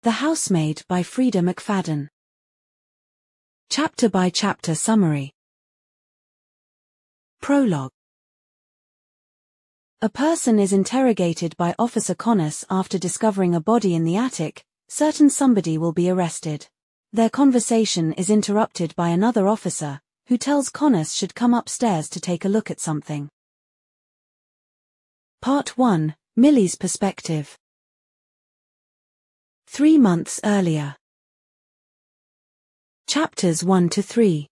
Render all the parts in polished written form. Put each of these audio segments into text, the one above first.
The Housemaid by Freida McFadden. Chapter-by-chapter summary. Prologue. A person is interrogated by Officer Connors after discovering a body in the attic. Certain somebody will be arrested. Their conversation is interrupted by another officer, who tells Connors should come upstairs to take a look at something. Part 1. Millie's perspective. 3 months earlier. Chapters 1 to 3.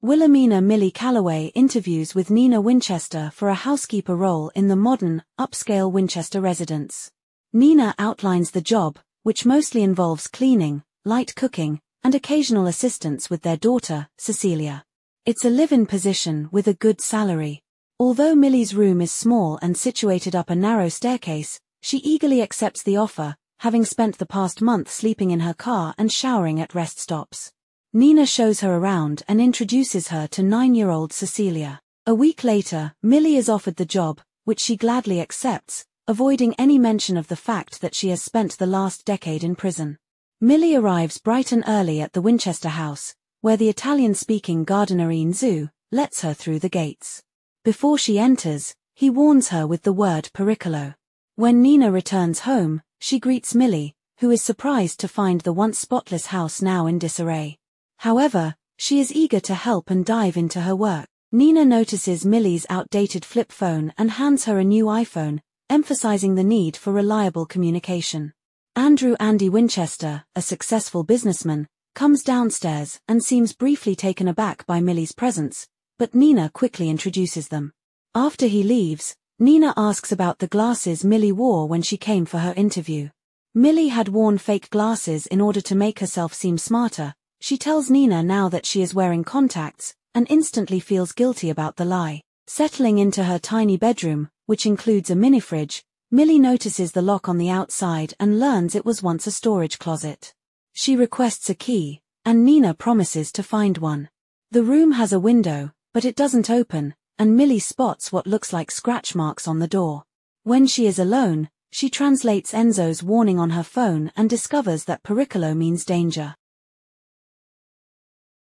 Wilhelmina Millie Calloway interviews with Nina Winchester for a housekeeper role in the modern, upscale Winchester residence. Nina outlines the job, which mostly involves cleaning, light cooking, and occasional assistance with their daughter, Cecilia. It's a live-in position with a good salary. Although Millie's room is small and situated up a narrow staircase, she eagerly accepts the offer, having spent the past month sleeping in her car and showering at rest stops. Nina shows her around and introduces her to 9-year-old Cecilia. A week later, Millie is offered the job, which she gladly accepts, avoiding any mention of the fact that she has spent the last decade in prison. Millie arrives bright and early at the Winchester house, where the Italian-speaking gardener Enzo lets her through the gates. Before she enters, he warns her with the word pericolo. When Nina returns home, she greets Millie, who is surprised to find the once spotless house now in disarray. However, she is eager to help and dive into her work. Nina notices Millie's outdated flip phone and hands her a new iPhone, emphasizing the need for reliable communication. Andy Winchester, a successful businessman, comes downstairs and seems briefly taken aback by Millie's presence, but Nina quickly introduces them. After he leaves, Nina asks about the glasses Millie wore when she came for her interview. Millie had worn fake glasses in order to make herself seem smarter. She tells Nina now that she is wearing contacts, and instantly feels guilty about the lie. Settling into her tiny bedroom, which includes a mini-fridge, Millie notices the lock on the outside and learns it was once a storage closet. She requests a key, and Nina promises to find one. The room has a window, but it doesn't open, and Millie spots what looks like scratch marks on the door. When she is alone, she translates Enzo's warning on her phone and discovers that pericolo means danger.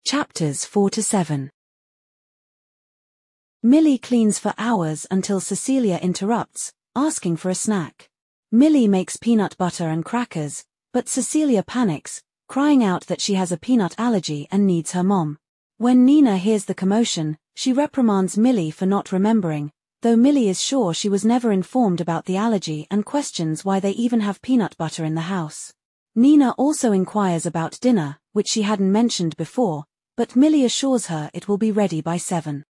Chapters 4 to 7. Millie cleans for hours until Cecilia interrupts, asking for a snack. Millie makes peanut butter and crackers, but Cecilia panics, crying out that she has a peanut allergy and needs her mom. When Nina hears the commotion, she reprimands Millie for not remembering, though Millie is sure she was never informed about the allergy and questions why they even have peanut butter in the house. Nina also inquires about dinner, which she hadn't mentioned before, but Millie assures her it will be ready by 7.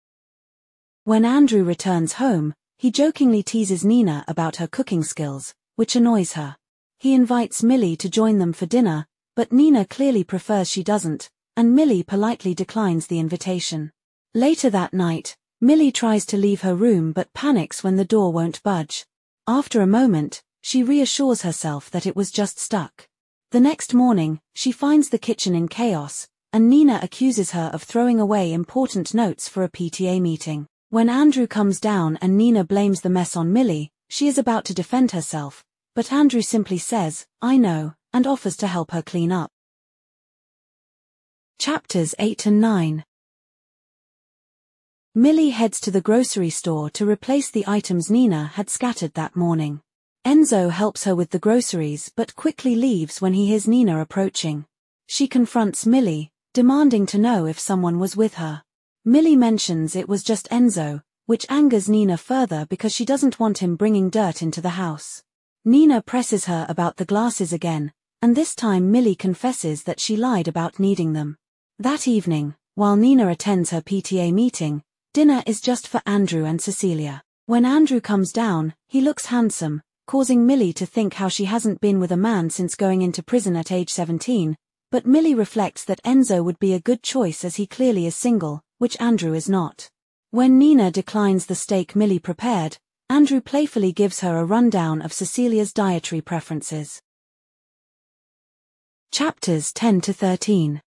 When Andrew returns home, he jokingly teases Nina about her cooking skills, which annoys her. He invites Millie to join them for dinner, but Nina clearly prefers she doesn't, and Millie politely declines the invitation. Later that night, Millie tries to leave her room but panics when the door won't budge. After a moment, she reassures herself that it was just stuck. The next morning, she finds the kitchen in chaos, and Nina accuses her of throwing away important notes for a PTA meeting. When Andrew comes down and Nina blames the mess on Millie, she is about to defend herself, but Andrew simply says, "I know," and offers to help her clean up. Chapters 8 and 9. Millie heads to the grocery store to replace the items Nina had scattered that morning. Enzo helps her with the groceries but quickly leaves when he hears Nina approaching. She confronts Millie, demanding to know if someone was with her. Millie mentions it was just Enzo, which angers Nina further because she doesn't want him bringing dirt into the house. Nina presses her about the glasses again, and this time Millie confesses that she lied about needing them. That evening, while Nina attends her PTA meeting, dinner is just for Andrew and Cecilia. When Andrew comes down, he looks handsome, causing Millie to think how she hasn't been with a man since going into prison at age 17, but Millie reflects that Enzo would be a good choice as he clearly is single, which Andrew is not. When Nina declines the steak Millie prepared, Andrew playfully gives her a rundown of Cecilia's dietary preferences. Chapters 10 to 13.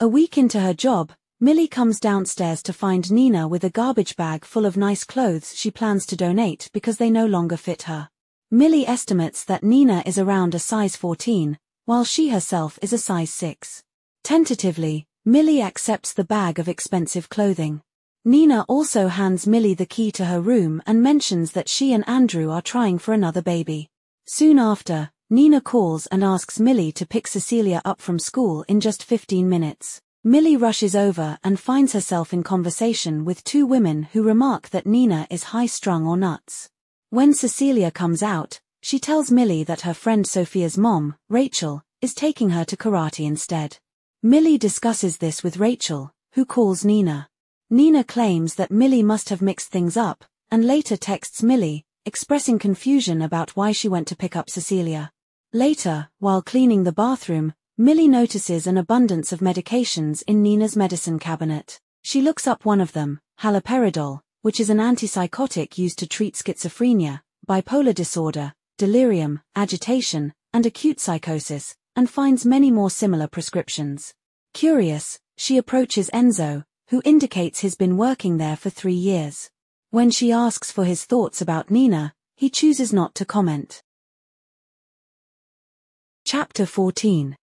A week into her job, Millie comes downstairs to find Nina with a garbage bag full of nice clothes she plans to donate because they no longer fit her. Millie estimates that Nina is around a size 14, while she herself is a size 6. Tentatively, Millie accepts the bag of expensive clothing. Nina also hands Millie the key to her room and mentions that she and Andrew are trying for another baby. Soon after, Nina calls and asks Millie to pick Cecilia up from school in just 15 minutes. Millie rushes over and finds herself in conversation with two women who remark that Nina is high-strung or nuts. When Cecilia comes out, she tells Millie that her friend Sophia's mom, Rachel, is taking her to karate instead. Millie discusses this with Rachel, who calls Nina. Nina claims that Millie must have mixed things up, and later texts Millie, expressing confusion about why she went to pick up Cecilia. Later, while cleaning the bathroom, Millie notices an abundance of medications in Nina's medicine cabinet. She looks up one of them, haloperidol, which is an antipsychotic used to treat schizophrenia, bipolar disorder, delirium, agitation, and acute psychosis, and finds many more similar prescriptions. Curious, she approaches Enzo, who indicates he's been working there for 3 years. When she asks for his thoughts about Nina, he chooses not to comment. Chapter 14.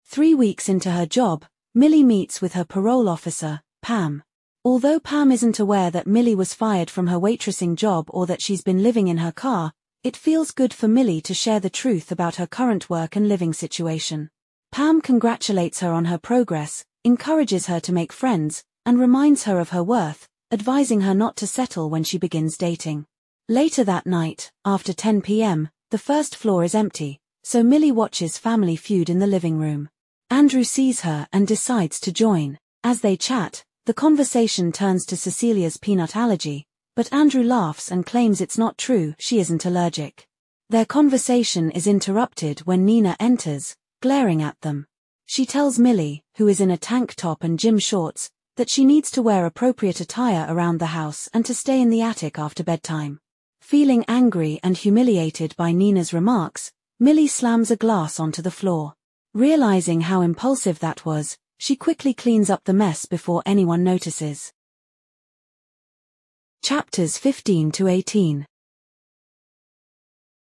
3 weeks into her job, Millie meets with her parole officer, Pam. Although Pam isn't aware that Millie was fired from her waitressing job or that she's been living in her car, it feels good for Millie to share the truth about her current work and living situation. Pam congratulates her on her progress, encourages her to make friends, and reminds her of her worth, advising her not to settle when she begins dating. Later that night, after 10 p.m., the first floor is empty, so Millie watches Family Feud in the living room. Andrew sees her and decides to join. As they chat, the conversation turns to Cecilia's peanut allergy, but Andrew laughs and claims it's not true, she isn't allergic. Their conversation is interrupted when Nina enters, glaring at them. She tells Millie, who is in a tank top and gym shorts, that she needs to wear appropriate attire around the house and to stay in the attic after bedtime. Feeling angry and humiliated by Nina's remarks, Millie slams a glass onto the floor. Realizing how impulsive that was, she quickly cleans up the mess before anyone notices. Chapters 15 to 18.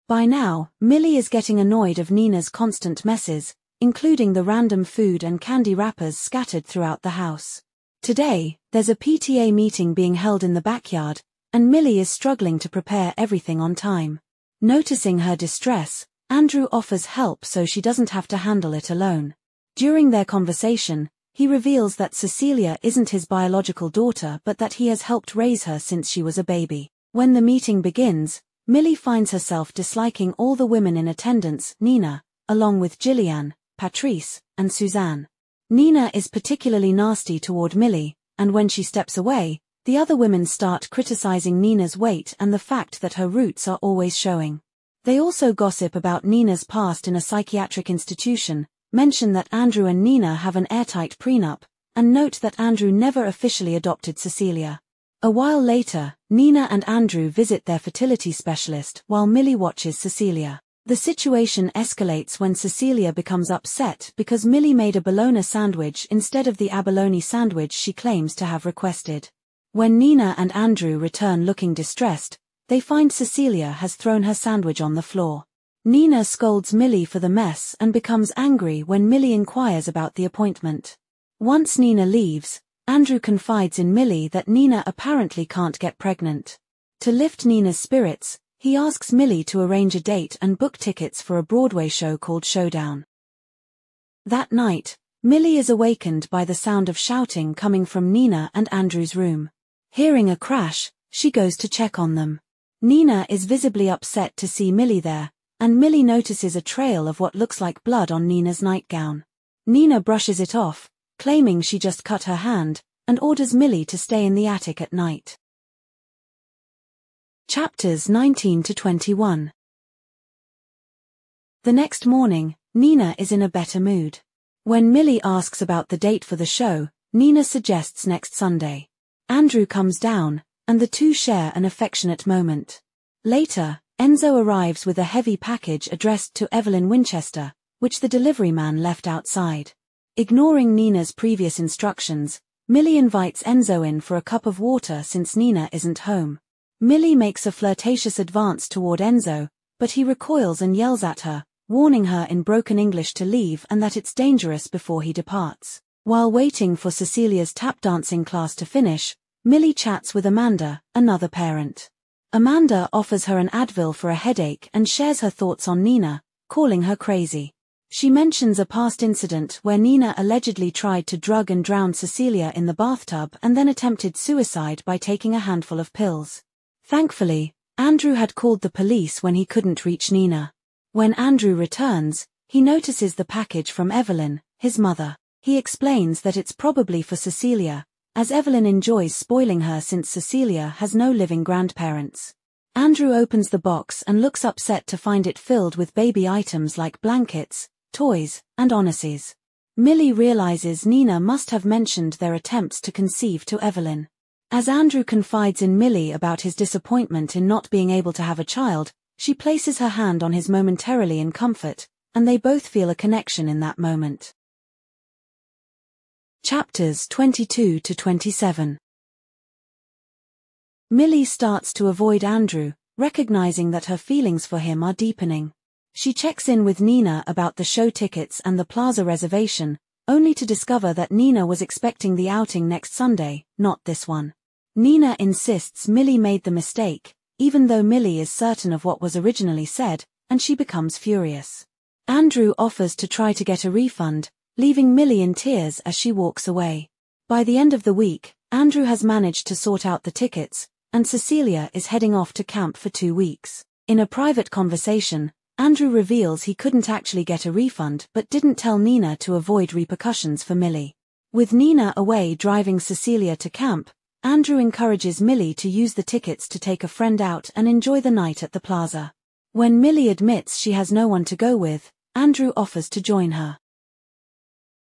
By now, Millie is getting annoyed of Nina's constant messes, including the random food and candy wrappers scattered throughout the house. Today, there's a PTA meeting being held in the backyard, and Millie is struggling to prepare everything on time. Noticing her distress, Andrew offers help so she doesn't have to handle it alone. During their conversation, he reveals that Cecilia isn't his biological daughter but that he has helped raise her since she was a baby. When the meeting begins, Millie finds herself disliking all the women in attendance, Nina, along with Gillian, Patrice, and Suzanne. Nina is particularly nasty toward Millie, and when she steps away, the other women start criticizing Nina's weight and the fact that her roots are always showing. They also gossip about Nina's past in a psychiatric institution, mention that Andrew and Nina have an airtight prenup, and note that Andrew never officially adopted Cecilia. A while later, Nina and Andrew visit their fertility specialist while Millie watches Cecilia. The situation escalates when Cecilia becomes upset because Millie made a bologna sandwich instead of the abalone sandwich she claims to have requested. When Nina and Andrew return looking distressed, they find Cecilia has thrown her sandwich on the floor. Nina scolds Millie for the mess and becomes angry when Millie inquires about the appointment. Once Nina leaves, Andrew confides in Millie that Nina apparently can't get pregnant. To lift Nina's spirits, he asks Millie to arrange a date and book tickets for a Broadway show called Showdown. That night, Millie is awakened by the sound of shouting coming from Nina and Andrew's room. Hearing a crash, she goes to check on them. Nina is visibly upset to see Millie there, and Millie notices a trail of what looks like blood on Nina's nightgown. Nina brushes it off, claiming she just cut her hand, and orders Millie to stay in the attic at night. Chapters 19 to 21. The next morning, Nina is in a better mood. When Millie asks about the date for the show, Nina suggests next Sunday. Andrew comes down, and the two share an affectionate moment. Later, Enzo arrives with a heavy package addressed to Evelyn Winchester, which the delivery man left outside. Ignoring Nina's previous instructions, Millie invites Enzo in for a cup of water since Nina isn't home. Millie makes a flirtatious advance toward Enzo, but he recoils and yells at her, warning her in broken English to leave and that it's dangerous before he departs. While waiting for Cecilia's tap dancing class to finish, Millie chats with Amanda, another parent. Amanda offers her an Advil for a headache and shares her thoughts on Nina, calling her crazy. She mentions a past incident where Nina allegedly tried to drug and drown Cecilia in the bathtub and then attempted suicide by taking a handful of pills. Thankfully, Andrew had called the police when he couldn't reach Nina. When Andrew returns, he notices the package from Evelyn, his mother. He explains that it's probably for Cecilia, as Evelyn enjoys spoiling her since Cecilia has no living grandparents. Andrew opens the box and looks upset to find it filled with baby items like blankets, toys, and Onesies. Millie realizes Nina must have mentioned their attempts to conceive to Evelyn. As Andrew confides in Millie about his disappointment in not being able to have a child, she places her hand on his momentarily in comfort, and they both feel a connection in that moment. Chapters 22 to 27. Millie starts to avoid Andrew, recognizing that her feelings for him are deepening. She checks in with Nina about the show tickets and the plaza reservation, only to discover that Nina was expecting the outing next Sunday, not this one. Nina insists Millie made the mistake, even though Millie is certain of what was originally said, and she becomes furious. Andrew offers to try to get a refund, leaving Millie in tears as she walks away. By the end of the week, Andrew has managed to sort out the tickets, and Cecilia is heading off to camp for 2 weeks. In a private conversation, Andrew reveals he couldn't actually get a refund but didn't tell Nina to avoid repercussions for Millie. With Nina away driving Cecilia to camp, Andrew encourages Millie to use the tickets to take a friend out and enjoy the night at the plaza. When Millie admits she has no one to go with, Andrew offers to join her.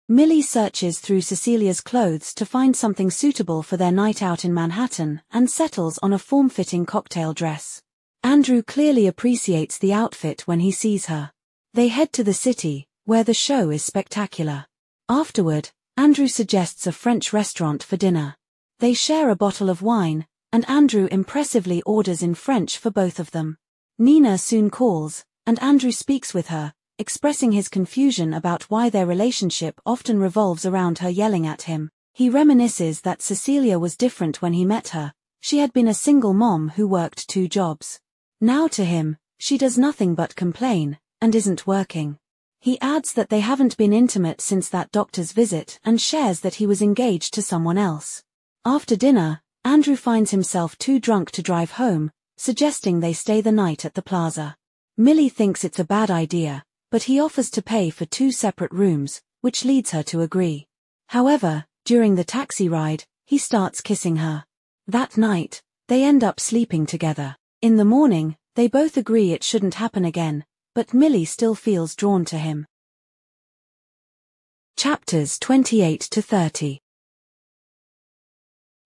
Millie searches through Cecilia's clothes to find something suitable for their night out in Manhattan and settles on a form-fitting cocktail dress. Andrew clearly appreciates the outfit when he sees her. They head to the city, where the show is spectacular. Afterward, Andrew suggests a French restaurant for dinner. They share a bottle of wine, and Andrew impressively orders in French for both of them. Nina soon calls, and Andrew speaks with her, expressing his confusion about why their relationship often revolves around her yelling at him. He reminisces that Cecilia was different when he met her. She had been a single mom who worked 2 jobs. Now to him, she does nothing but complain, and isn't working. He adds that they haven't been intimate since that doctor's visit and shares that he was engaged to someone else. After dinner, Andrew finds himself too drunk to drive home, suggesting they stay the night at the plaza. Millie thinks it's a bad idea, but he offers to pay for 2 separate rooms, which leads her to agree. However, during the taxi ride, he starts kissing her. That night, they end up sleeping together. In the morning, they both agree it shouldn't happen again, but Millie still feels drawn to him. Chapters 28 to 30.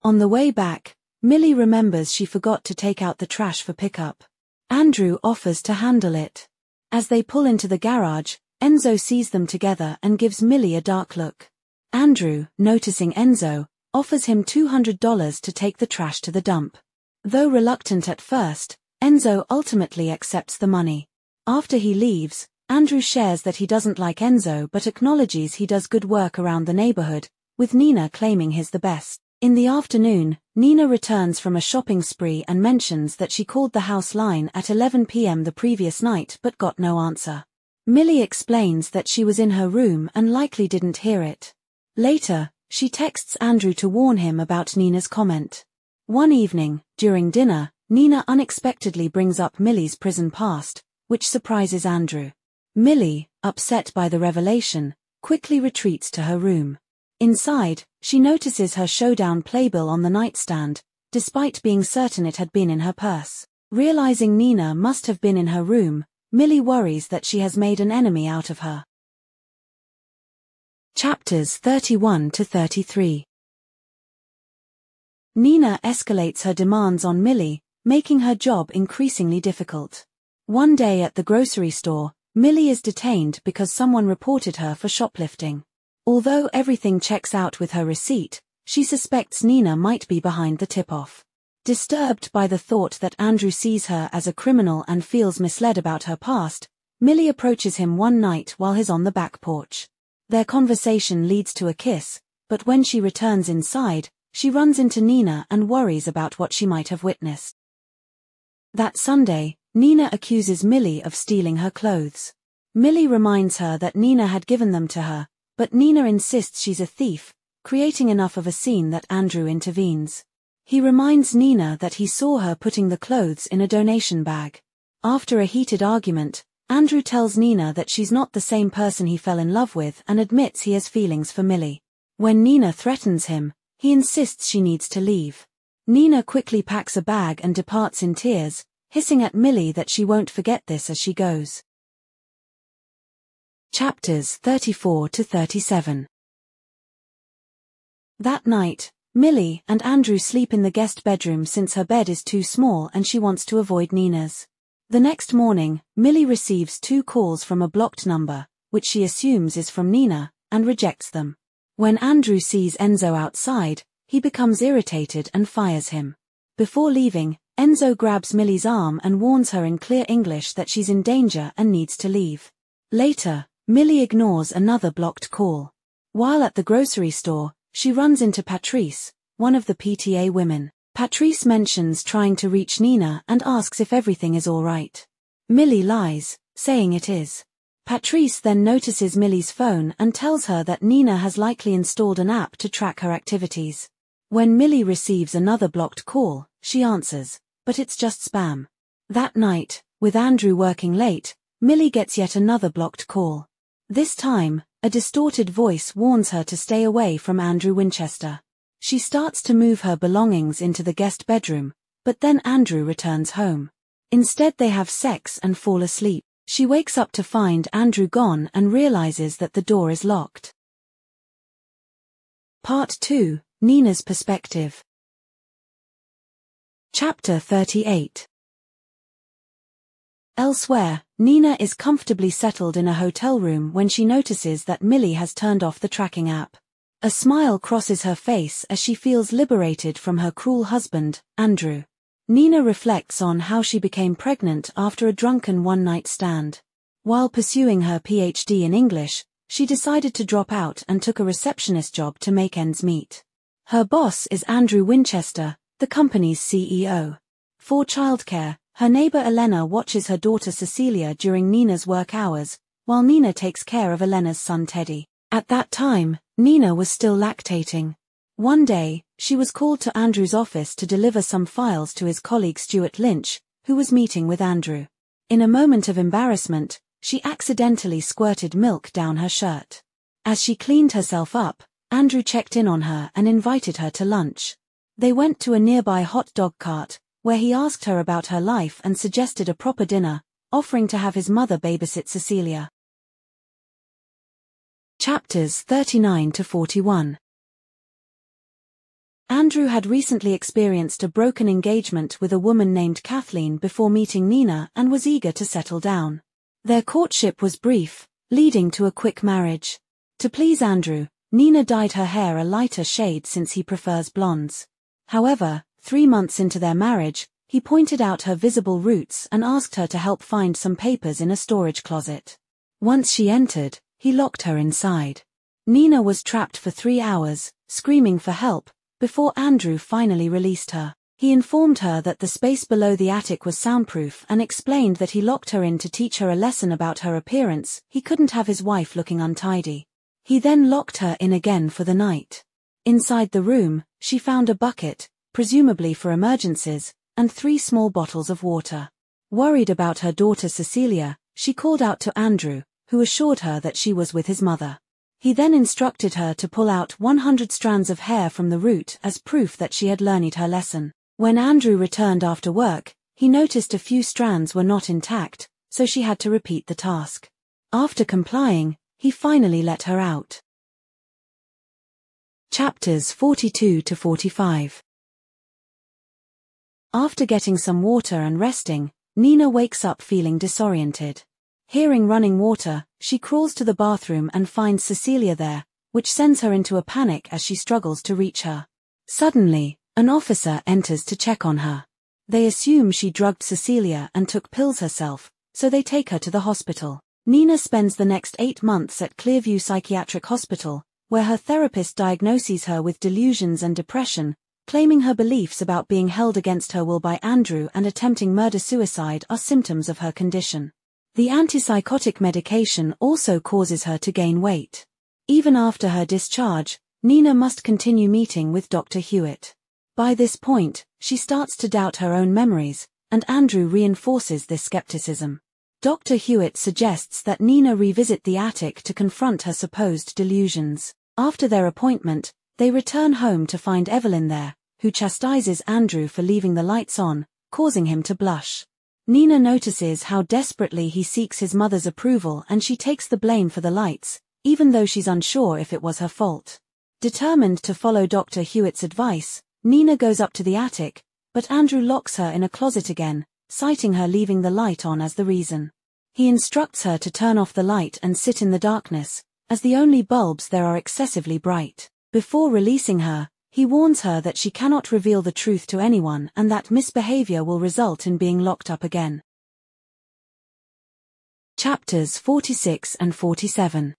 On the way back, Millie remembers she forgot to take out the trash for pickup. Andrew offers to handle it. As they pull into the garage, Enzo sees them together and gives Millie a dark look. Andrew, noticing Enzo, offers him $200 to take the trash to the dump. Though reluctant at first, Enzo ultimately accepts the money. After he leaves, Andrew shares that he doesn't like Enzo but acknowledges he does good work around the neighborhood, with Nina claiming he's the best. In the afternoon, Nina returns from a shopping spree and mentions that she called the house line at 11 p.m. the previous night but got no answer. Millie explains that she was in her room and likely didn't hear it. Later, she texts Andrew to warn him about Nina's comment. One evening, during dinner, Nina unexpectedly brings up Millie's prison past, which surprises Andrew. Millie, upset by the revelation, quickly retreats to her room. Inside, she notices her showdown playbill on the nightstand, despite being certain it had been in her purse. Realizing Nina must have been in her room, Millie worries that she has made an enemy out of her. Chapters 31 to 33. Nina escalates her demands on Millie, making her job increasingly difficult. One day at the grocery store, Millie is detained because someone reported her for shoplifting. Although everything checks out with her receipt, she suspects Nina might be behind the tip-off. Disturbed by the thought that Andrew sees her as a criminal and feels misled about her past, Millie approaches him one night while he's on the back porch. Their conversation leads to a kiss, but when she returns inside, she runs into Nina and worries about what she might have witnessed. That Sunday, Nina accuses Millie of stealing her clothes. Millie reminds her that Nina had given them to her, but Nina insists she's a thief, creating enough of a scene that Andrew intervenes. He reminds Nina that he saw her putting the clothes in a donation bag. After a heated argument, Andrew tells Nina that she's not the same person he fell in love with and admits he has feelings for Millie. When Nina threatens him, he insists she needs to leave. Nina quickly packs a bag and departs in tears, hissing at Millie that she won't forget this as she goes. Chapters 34 to 37. That night, Millie and Andrew sleep in the guest bedroom since her bed is too small and she wants to avoid Nina's. The next morning, Millie receives 2 calls from a blocked number, which she assumes is from Nina, and rejects them. When Andrew sees Enzo outside, he becomes irritated and fires him. Before leaving, Enzo grabs Millie's arm and warns her in clear English that she's in danger and needs to leave. Later, Millie ignores another blocked call. While at the grocery store, she runs into Patrice, one of the PTA women. Patrice mentions trying to reach Nina and asks if everything is all right. Millie lies, saying it is. Patrice then notices Millie's phone and tells her that Nina has likely installed an app to track her activities. When Millie receives another blocked call, she answers, but it's just spam. That night, with Andrew working late, Millie gets yet another blocked call. This time, a distorted voice warns her to stay away from Andrew Winchester. She starts to move her belongings into the guest bedroom, but then Andrew returns home. Instead they have sex and fall asleep. She wakes up to find Andrew gone and realizes that the door is locked. Part 2, Nina's Perspective. Chapter 38. Elsewhere, Nina is comfortably settled in a hotel room when she notices that Millie has turned off the tracking app. A smile crosses her face as she feels liberated from her cruel husband, Andrew. Nina reflects on how she became pregnant after a drunken one-night stand. While pursuing her PhD in English, she decided to drop out and took a receptionist job to make ends meet. Her boss is Andrew Winchester, the company's CEO. For childcare, her neighbor Elena watches her daughter Cecilia during Nina's work hours, while Nina takes care of Elena's son Teddy. At that time, Nina was still lactating. One day, she was called to Andrew's office to deliver some files to his colleague Stuart Lynch, who was meeting with Andrew. In a moment of embarrassment, she accidentally squirted milk down her shirt. As she cleaned herself up, Andrew checked in on her and invited her to lunch. They went to a nearby hot dog cart, where he asked her about her life and suggested a proper dinner, offering to have his mother babysit Cecilia. Chapters 39 to 41. Andrew had recently experienced a broken engagement with a woman named Kathleen before meeting Nina and was eager to settle down. Their courtship was brief, leading to a quick marriage. To please Andrew, Nina dyed her hair a lighter shade since he prefers blondes. However, 3 months into their marriage, he pointed out her visible roots and asked her to help find some papers in a storage closet. Once she entered, he locked her inside. Nina was trapped for 3 hours, screaming for help, before Andrew finally released her. He informed her that the space below the attic was soundproof and explained that he locked her in to teach her a lesson about her appearance. He couldn't have his wife looking untidy. He then locked her in again for the night. Inside the room, she found a bucket, presumably for emergencies, and 3 small bottles of water. Worried about her daughter Cecilia, she called out to Andrew, who assured her that she was with his mother. He then instructed her to pull out 100 strands of hair from the root as proof that she had learned her lesson. When Andrew returned after work, he noticed a few strands were not intact, so she had to repeat the task. After complying, he finally let her out. Chapters 42 to 45. After getting some water and resting, Nina wakes up feeling disoriented. Hearing running water, she crawls to the bathroom and finds Cecilia there, which sends her into a panic as she struggles to reach her. Suddenly, An officer enters to check on her. They assume she drugged Cecilia and took pills herself, so they take her to the hospital. Nina spends the next 8 months at Clearview Psychiatric Hospital, where her therapist diagnoses her with delusions and depression, claiming her beliefs about being held against her will by Andrew and attempting murder-suicide are symptoms of her condition. The antipsychotic medication also causes her to gain weight. Even after her discharge, Nina must continue meeting with Dr. Hewitt. By this point, she starts to doubt her own memories, and Andrew reinforces this skepticism. Dr. Hewitt suggests that Nina revisit the attic to confront her supposed delusions. After their appointment, they return home to find Evelyn there, who chastises Andrew for leaving the lights on, causing him to blush. Nina notices how desperately he seeks his mother's approval and she takes the blame for the lights, even though she's unsure if it was her fault. Determined to follow Dr. Hewitt's advice, Nina goes up to the attic, but Andrew locks her in a closet again, citing her leaving the light on as the reason. He instructs her to turn off the light and sit in the darkness, as the only bulbs there are excessively bright. Before releasing her, he warns her that she cannot reveal the truth to anyone and that misbehavior will result in being locked up again. Chapters 46 and 47.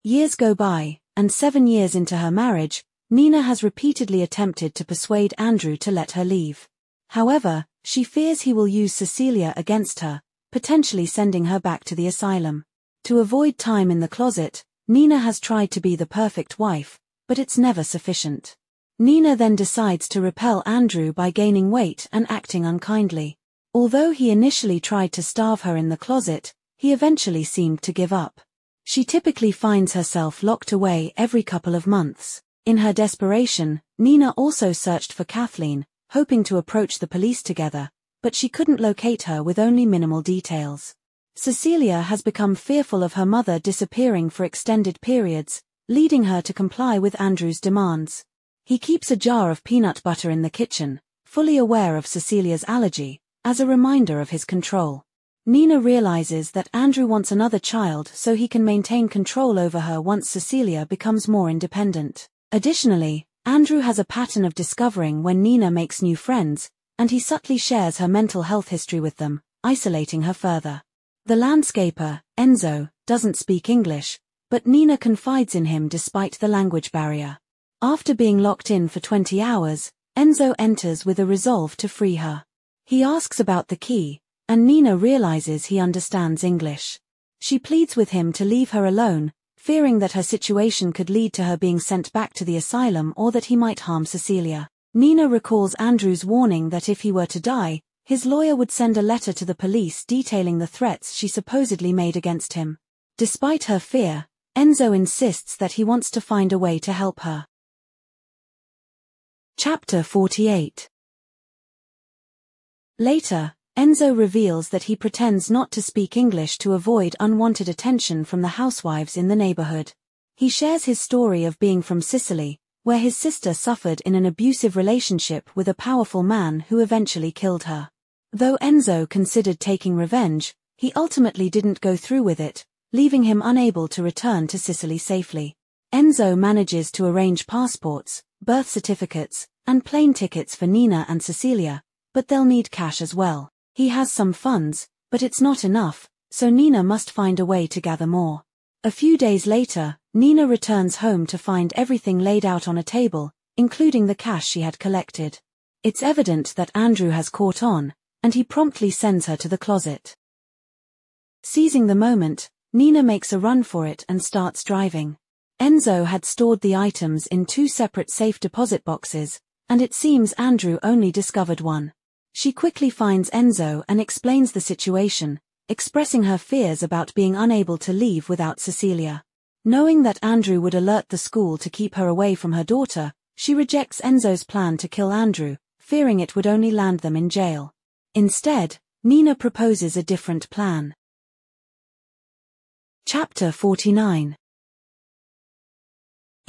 Years go by, and 7 years into her marriage, Nina has repeatedly attempted to persuade Andrew to let her leave. However, she fears he will use Cecilia against her, potentially sending her back to the asylum. To avoid time in the closet, Nina has tried to be the perfect wife, but it's never sufficient. Nina then decides to repel Andrew by gaining weight and acting unkindly. Although he initially tried to starve her in the closet, he eventually seemed to give up. She typically finds herself locked away every couple of months. In her desperation, Nina also searched for Kathleen, hoping to approach the police together, but she couldn't locate her with only minimal details. Cecilia has become fearful of her mother disappearing for extended periods, leading her to comply with Andrew's demands. He keeps a jar of peanut butter in the kitchen, fully aware of Cecilia's allergy, as a reminder of his control. Nina realizes that Andrew wants another child so he can maintain control over her once Cecilia becomes more independent. Additionally, Andrew has a pattern of discovering when Nina makes new friends, and he subtly shares her mental health history with them, isolating her further. The landscaper, Enzo, doesn't speak English, but Nina confides in him despite the language barrier. After being locked in for 20 hours, Enzo enters with a resolve to free her. He asks about the key, and Nina realizes he understands English. She pleads with him to leave her alone, fearing that her situation could lead to her being sent back to the asylum or that he might harm Cecilia. Nina recalls Andrew's warning that if he were to die, his lawyer would send a letter to the police detailing the threats she supposedly made against him. Despite her fear, Enzo insists that he wants to find a way to help her. Chapter 48. Later, Enzo reveals that he pretends not to speak English to avoid unwanted attention from the housewives in the neighborhood. He shares his story of being from Sicily, where his sister suffered in an abusive relationship with a powerful man who eventually killed her. Though Enzo considered taking revenge, he ultimately didn't go through with it, leaving him unable to return to Sicily safely. Enzo manages to arrange passports, birth certificates, and plane tickets for Nina and Cecilia, but they'll need cash as well. He has some funds, but it's not enough, so Nina must find a way to gather more. A few days later, Nina returns home to find everything laid out on a table, including the cash she had collected. It's evident that Andrew has caught on, and he promptly sends her to the closet. Seizing the moment, Nina makes a run for it and starts driving. Enzo had stored the items in 2 separate safe deposit boxes, and it seems Andrew only discovered one. She quickly finds Enzo and explains the situation, expressing her fears about being unable to leave without Cecilia. Knowing that Andrew would alert the school to keep her away from her daughter, she rejects Enzo's plan to kill Andrew, fearing it would only land them in jail. Instead, Nina proposes a different plan. Chapter 49.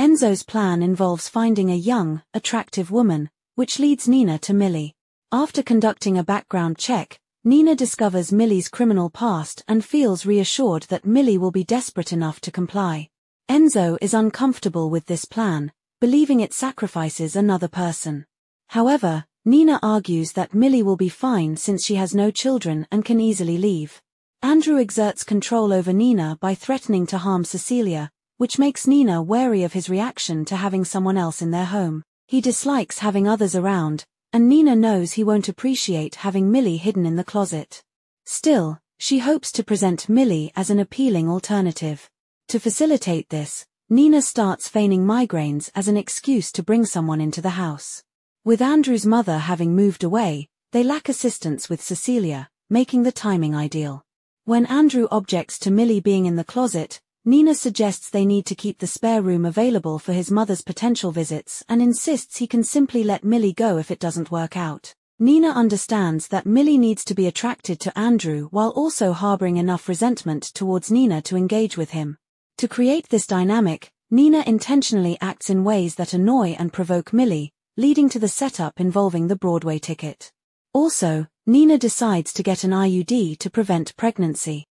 Enzo's plan involves finding a young, attractive woman, which leads Nina to Millie. After conducting a background check, Nina discovers Millie's criminal past and feels reassured that Millie will be desperate enough to comply. Enzo is uncomfortable with this plan, believing it sacrifices another person. However, Nina argues that Millie will be fine since she has no children and can easily leave. Andrew exerts control over Nina by threatening to harm Cecilia, which makes Nina wary of his reaction to having someone else in their home. He dislikes having others around, and Nina knows he won't appreciate having Millie hidden in the closet. Still, she hopes to present Millie as an appealing alternative. To facilitate this, Nina starts feigning migraines as an excuse to bring someone into the house. With Andrew's mother having moved away, they lack assistance with Cecilia, making the timing ideal. When Andrew objects to Millie being in the closet, Nina suggests they need to keep the spare room available for his mother's potential visits and insists he can simply let Millie go if it doesn't work out. Nina understands that Millie needs to be attracted to Andrew while also harboring enough resentment towards Nina to engage with him. To create this dynamic, Nina intentionally acts in ways that annoy and provoke Millie, leading to the setup involving the Broadway ticket. Also, Nina decides to get an IUD to prevent pregnancy.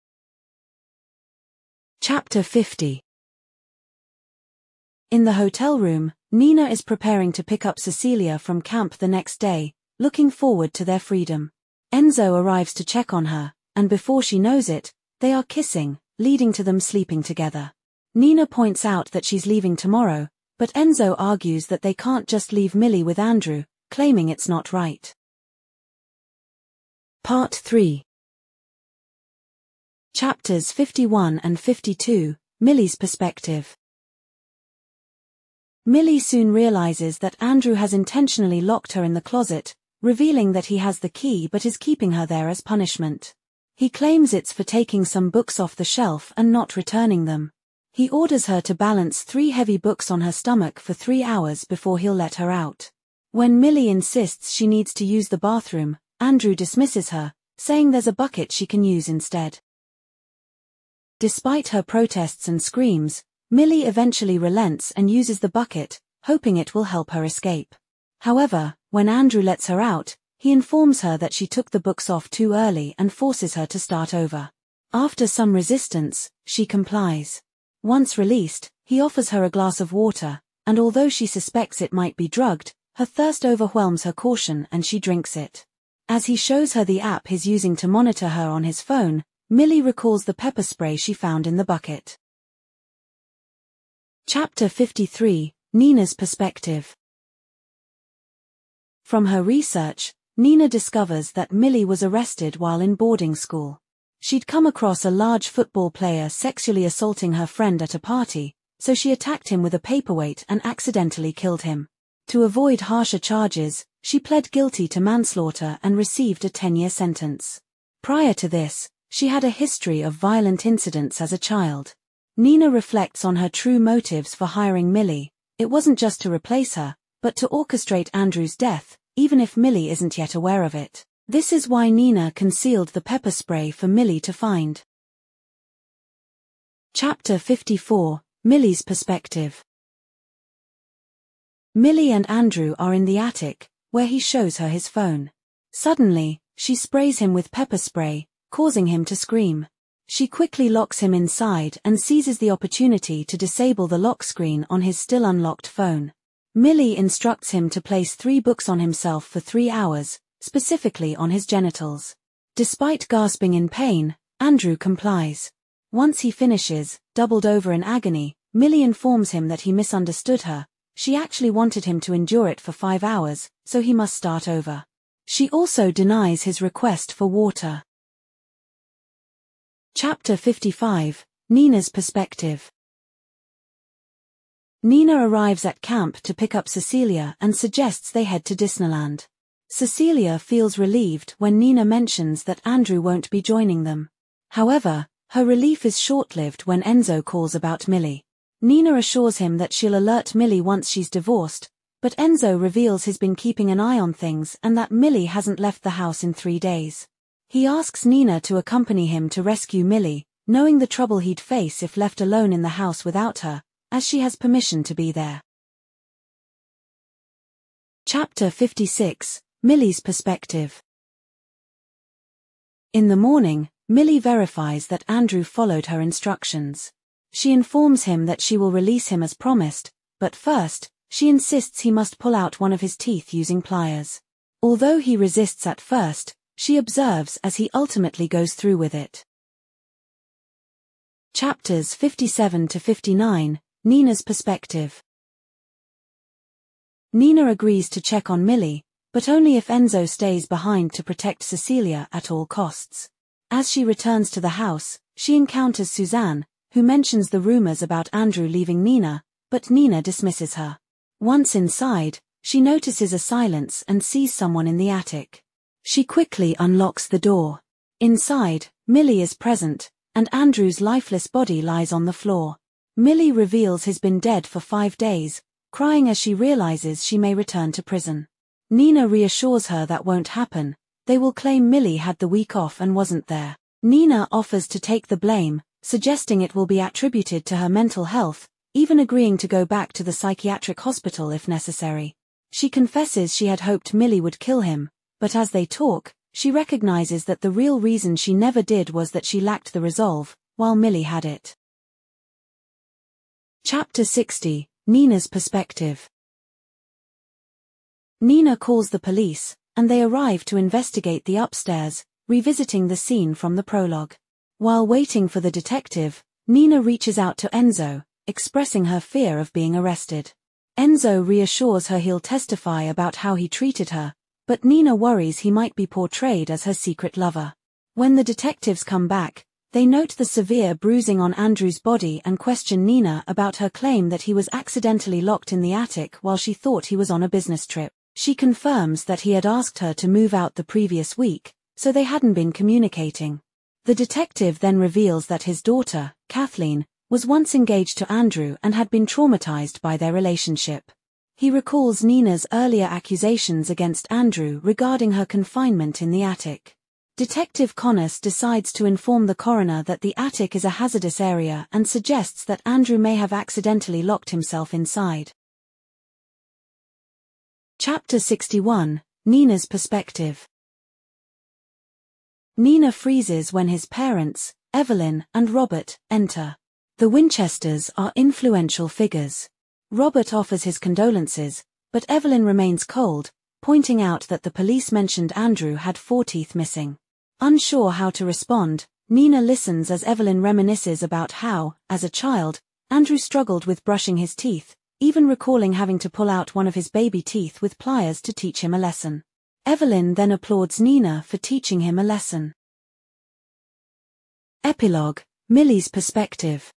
Chapter 50. In the hotel room, Nina is preparing to pick up Cecilia from camp the next day, looking forward to their freedom. Enzo arrives to check on her, and before she knows it, they are kissing, leading to them sleeping together. Nina points out that she's leaving tomorrow, but Enzo argues that they can't just leave Millie with Andrew, claiming it's not right. Part 3. Chapters 51 and 52, Millie's perspective. Millie soon realizes that Andrew has intentionally locked her in the closet, revealing that he has the key but is keeping her there as punishment. He claims it's for taking some books off the shelf and not returning them. He orders her to balance 3 heavy books on her stomach for 3 hours before he'll let her out. When Millie insists she needs to use the bathroom, Andrew dismisses her, saying there's a bucket she can use instead. Despite her protests and screams, Millie eventually relents and uses the bucket, hoping it will help her escape. However, when Andrew lets her out, he informs her that she took the books off too early and forces her to start over. After some resistance, she complies. Once released, he offers her a glass of water, and although she suspects it might be drugged, her thirst overwhelms her caution and she drinks it. As he shows her the app he's using to monitor her on his phone, Millie recalls the pepper spray she found in the bucket. Chapter 53, Nina's perspective. From her research, Nina discovers that Millie was arrested while in boarding school. She'd come across a large football player sexually assaulting her friend at a party, so she attacked him with a paperweight and accidentally killed him. To avoid harsher charges, she pled guilty to manslaughter and received a 10-year sentence. Prior to this, she had a history of violent incidents as a child. Nina reflects on her true motives for hiring Millie. It wasn't just to replace her, but to orchestrate Andrew's death, even if Millie isn't yet aware of it. This is why Nina concealed the pepper spray for Millie to find. Chapter 54, Millie's perspective. Millie and Andrew are in the attic, where he shows her his phone. Suddenly, she sprays him with pepper spray, causing him to scream. She quickly locks him inside and seizes the opportunity to disable the lock screen on his still unlocked phone. Millie instructs him to place 3 books on himself for 3 hours, specifically on his genitals. Despite gasping in pain, Andrew complies. Once he finishes, doubled over in agony, Millie informs him that he misunderstood her. She actually wanted him to endure it for 5 hours, so he must start over. She also denies his request for water. Chapter 55, Nina's perspective. Nina arrives at camp to pick up Cecilia and suggests they head to Disneyland. Cecilia feels relieved when Nina mentions that Andrew won't be joining them. However, her relief is short-lived when Enzo calls about Millie. Nina assures him that she'll alert Millie once she's divorced, but Enzo reveals he's been keeping an eye on things and that Millie hasn't left the house in 3 days. He asks Nina to accompany him to rescue Millie, knowing the trouble he'd face if left alone in the house without her, as she has permission to be there. Chapter 56, Millie's perspective. In the morning, Millie verifies that Andrew followed her instructions. She informs him that she will release him as promised, but first, She insists he must pull out one of his teeth using pliers. Although he resists at first, she observes as he ultimately goes through with it. Chapters 57 to 59, Nina's perspective. Nina agrees to check on Millie, but only if Enzo stays behind to protect Cecilia at all costs. As she returns to the house, she encounters Suzanne, who mentions the rumors about Andrew leaving Nina, but Nina dismisses her. Once inside, she notices a silence and sees someone in the attic. She quickly unlocks the door. Inside, Millie is present, and Andrew's lifeless body lies on the floor. Millie reveals he's been dead for 5 days, crying as she realizes she may return to prison. Nina reassures her that won't happen. They will claim Millie had the week off and wasn't there. Nina offers to take the blame, suggesting it will be attributed to her mental health, even agreeing to go back to the psychiatric hospital if necessary. She confesses she had hoped Millie would kill him, but as they talk, she recognizes that the real reason she never did was that she lacked the resolve, while Millie had it. Chapter 60, Nina's perspective. Nina calls the police, and they arrive to investigate the upstairs, revisiting the scene from the prologue. While waiting for the detective, Nina reaches out to Enzo, expressing her fear of being arrested. Enzo reassures her he'll testify about how he treated her, but Nina worries he might be portrayed as her secret lover. When the detectives come back, they note the severe bruising on Andrew's body and question Nina about her claim that he was accidentally locked in the attic while she thought he was on a business trip. She confirms that he had asked her to move out the previous week, so they hadn't been communicating. The detective then reveals that his daughter, Kathleen, was once engaged to Andrew and had been traumatized by their relationship. He recalls Nina's earlier accusations against Andrew regarding her confinement in the attic. Detective Connors decides to inform the coroner that the attic is a hazardous area and suggests that Andrew may have accidentally locked himself inside. Chapter 61, Nina's perspective. Nina freezes when his parents, Evelyn and Robert, enter. The Winchesters are influential figures. Robert offers his condolences, but Evelyn remains cold, pointing out that the police mentioned Andrew had 4 teeth missing. Unsure how to respond, Nina listens as Evelyn reminisces about how, as a child, Andrew struggled with brushing his teeth, even recalling having to pull out one of his baby teeth with pliers to teach him a lesson. Evelyn then applauds Nina for teaching him a lesson. Epilogue, Millie's perspective.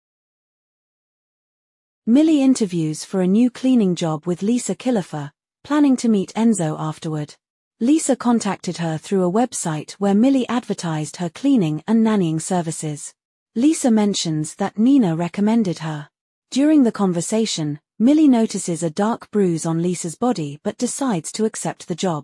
Millie interviews for a new cleaning job with Lisa Kilifer, planning to meet Enzo afterward. Lisa contacted her through a website where Millie advertised her cleaning and nannying services. Lisa mentions that Nina recommended her. During the conversation, Millie notices a dark bruise on Lisa's body but decides to accept the job.